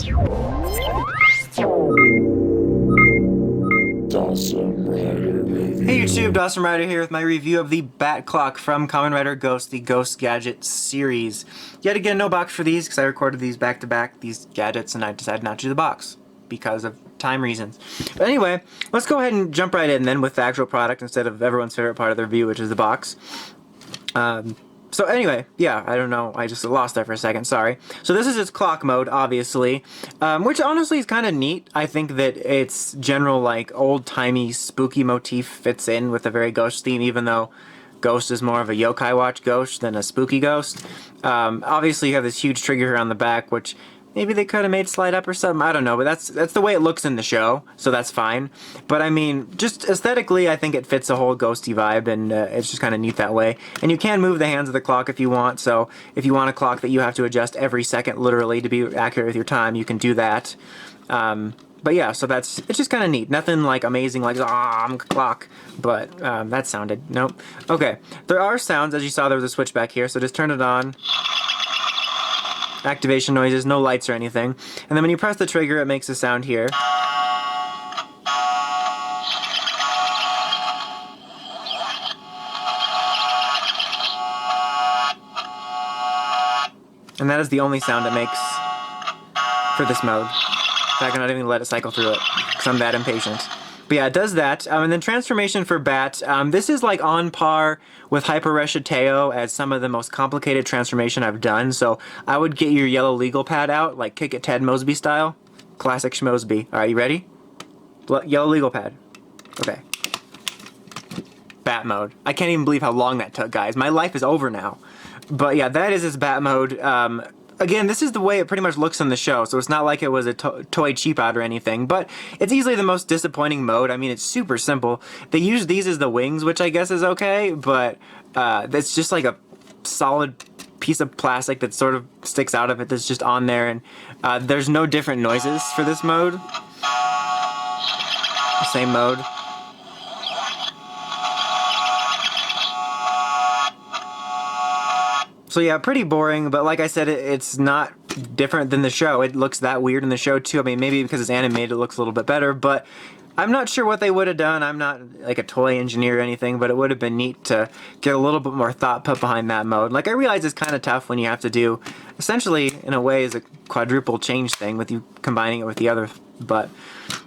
Hey YouTube, Dawson Rider here with my review of the Bat Clock from Kamen Rider Ghost, the Ghost Gadget Series. Yet again, no box for these because I recorded these back to back, these gadgets, and I decided not to do the box because of time reasons. But anyway, let's go ahead and jump right in then with the actual product instead of everyone's favorite part of the review, which is the box. So anyway, yeah, I don't know, I just lost there for a second, sorry. So this is its clock mode, obviously, which honestly is kind of neat. I think that its general, like, old-timey, spooky motif fits in with a very ghost theme, even though Ghost is more of a yokai watch ghost than a spooky ghost. Obviously you have this huge trigger here on the back, which maybe they could have made slide up or something, I don't know, but that's the way it looks in the show, so that's fine. But I mean, just aesthetically, I think it fits the whole ghosty vibe, and it's just kind of neat that way. And you can move the hands of the clock if you want, so if you want a clock that you have to adjust every second, literally, to be accurate with your time, you can do that. But yeah, so it's just kind of neat. Nothing like amazing, like, I'm a clock, but that sounded, nope. Okay, there are sounds, as you saw there was a switch back here, so just turn it on. Activation noises, no lights or anything. And then when you press the trigger, it makes a sound here. And that is the only sound it makes for this mode. In fact, I'm not even gonna let it cycle through it, because I'm that impatient. But yeah, it does that. And then transformation for Bat, this is like on par with Hyper Resheteo as some of the most complicated transformation I've done. So I would get your yellow legal pad out, like Kick It Ted Mosby style. Classic Schmosby. Alright, you ready? Yellow legal pad. Okay. Bat mode. I can't even believe how long that took, guys. My life is over now. But yeah, that is its Bat mode. Again, this is the way it pretty much looks in the show, so it's not like it was a toy cheap out or anything, but it's easily the most disappointing mode. I mean, it's super simple. They use these as the wings, which I guess is okay, but it's just like a solid piece of plastic that sort of sticks out of it that's just on there, and there's no different noises for this mode. Same mode. So yeah, pretty boring, but like I said, it's not different than the show. It looks that weird in the show too. I mean, maybe because it's animated it looks a little bit better, but I'm not sure what they would have done. I'm not like a toy engineer or anything, but it would have been neat to get a little bit more thought put behind that mode. Like, I realize it's kind of tough when you have to do, essentially, in a way, is a quadruple change thing with you combining it with the other, but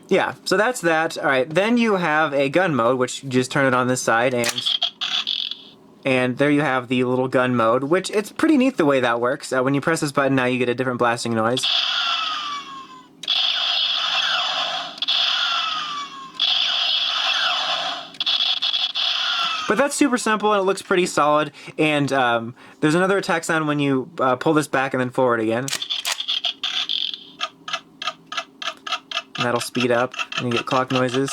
yeah, so that's that. Alright, then you have a gun mode, which you just turn it on this side, and there you have the little gun mode, which it's pretty neat the way that works. When you press this button now you get a different blasting noise. But that's super simple and it looks pretty solid, and there's another attack sound when you pull this back and then forward again. And that'll speed up and you get clock noises.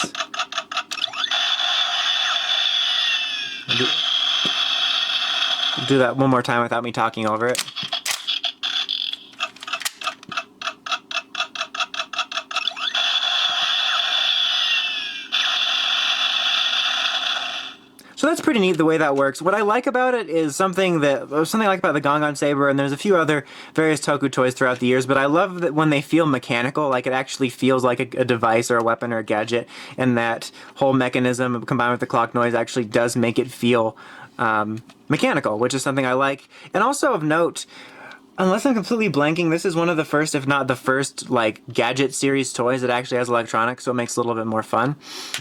Do that one more time without me talking over it. So that's pretty neat the way that works. What I like about it is something I like about the Gan Gun Saber, and there's a few other various Toku toys throughout the years, but I love that when they feel mechanical, like it actually feels like a device or a weapon or a gadget, and that whole mechanism combined with the clock noise actually does make it feel mechanical, which is something I like. And also of note, unless I'm completely blanking, this is one of the first, if not the first, like, Gadget Series toys that actually has electronics, so it makes it a little bit more fun.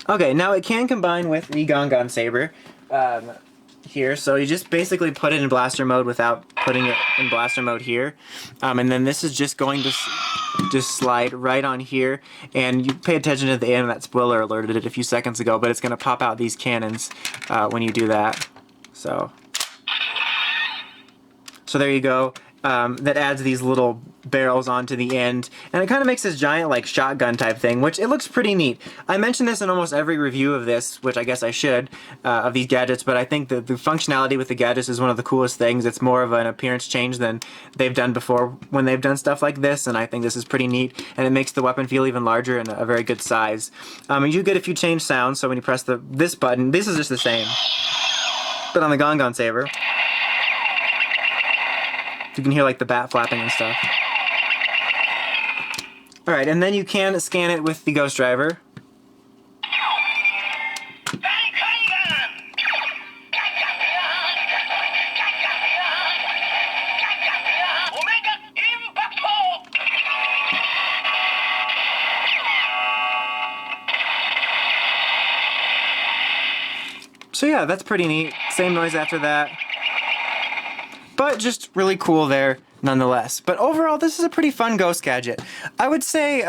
Okay, now it can combine with the Gan Gun Saber here, so you just basically put it in blaster mode without putting it in blaster mode here. And then this is just going to just slide right on here, and you pay attention to the end, that spoiler alerted it a few seconds ago, but it's going to pop out these cannons when you do that. So there you go. That adds these little barrels onto the end, and it kind of makes this giant, like, shotgun type thing, which it looks pretty neat. I mentioned this in almost every review of this, which I guess I should, of these gadgets, but I think that the functionality with the gadgets is one of the coolest things. It's more of an appearance change than they've done before when they've done stuff like this, and I think this is pretty neat, and it makes the weapon feel even larger and a very good size. You get a few change sounds, so when you press this button, this is just the same, but on the Gan Gun Saber, you can hear, like, the bat flapping and stuff. Alright, and then you can scan it with the Ghost Driver. So yeah, that's pretty neat. Same noise after that. But just really cool there nonetheless. But overall, this is a pretty fun Ghost Gadget. I would say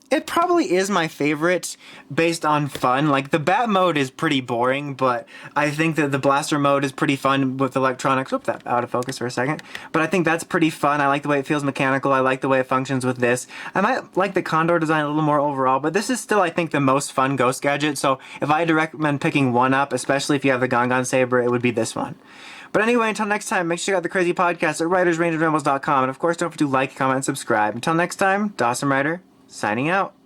it probably is my favorite based on fun. Like, the bat mode is pretty boring, but I think that the blaster mode is pretty fun with electronics. Whoop, that out of focus for a second. But I think that's pretty fun. I like the way it feels mechanical. I like the way it functions with this. I might like the Condor design a little more overall, but this is still, I think, the most fun Ghost Gadget. So if I had to recommend picking one up, especially if you have the Gan Gun Saber, it would be this one. But anyway, until next time, make sure you check out the Crazy Podcast at writersrangeoframbles.com. And of course, don't forget to like, comment, and subscribe. Until next time, Dawson Rider, signing out.